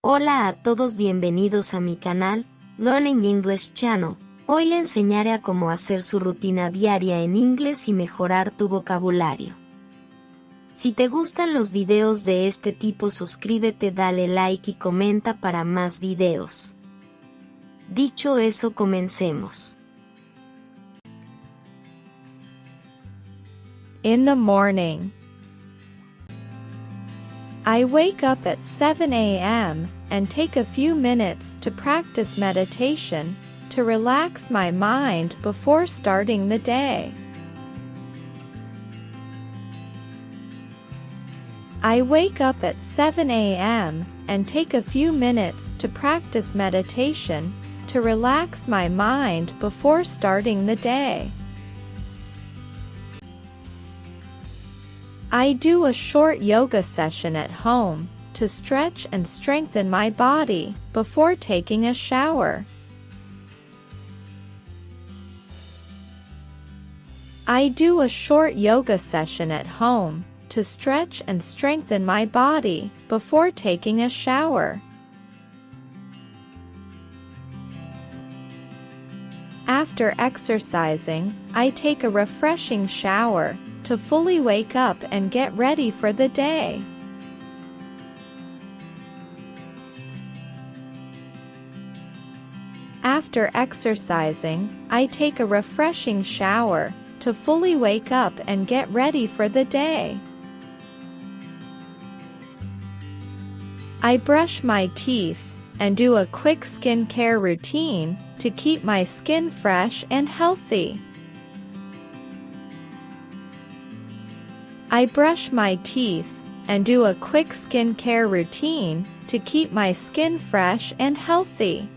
Hola a todos, bienvenidos a mi canal, Learning English Channel. Hoy le enseñaré a cómo hacer su rutina diaria en inglés y mejorar tu vocabulario. Si te gustan los videos de este tipo, suscríbete, dale like y comenta para más videos. Dicho eso, comencemos. In the morning. I wake up at 7 a.m. and take a few minutes to practice meditation to relax my mind before starting the day. I wake up at 7 a.m. and take a few minutes to practice meditation to relax my mind before starting the day. I do a short yoga session at home to stretch and strengthen my body before taking a shower. I do a short yoga session at home to stretch and strengthen my body before taking a shower. After exercising, I take a refreshing shower to fully wake up and get ready for the day. After exercising, I take a refreshing shower to fully wake up and get ready for the day. I brush my teeth and do a quick skincare routine to keep my skin fresh and healthy. I brush my teeth and do a quick skincare routine to keep my skin fresh and healthy.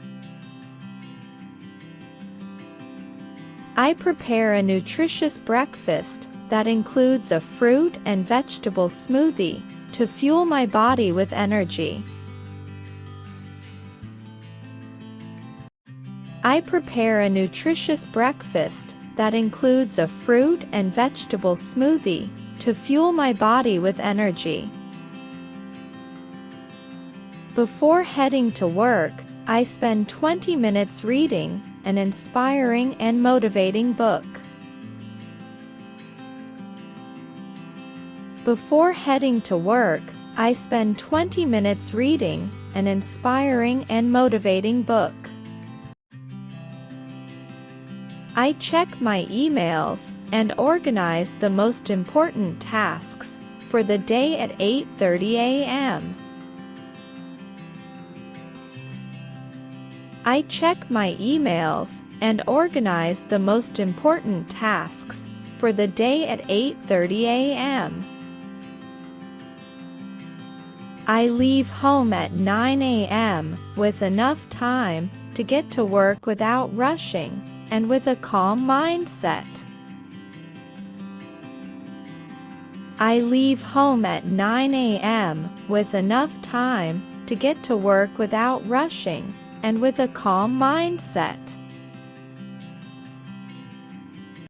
I prepare a nutritious breakfast that includes a fruit and vegetable smoothie to fuel my body with energy. I prepare a nutritious breakfast that includes a fruit and vegetable smoothie to fuel my body with energy. Before heading to work, I spend 20 minutes reading an inspiring and motivating book. Before heading to work, I spend 20 minutes reading an inspiring and motivating book. I check my emails and organize the most important tasks for the day at 8:30 a.m. I check my emails and organize the most important tasks for the day at 8:30 a.m. I leave home at 9 a.m. with enough time to get to work without rushing and with a calm mindset. I leave home at 9 a.m. with enough time to get to work without rushing and with a calm mindset.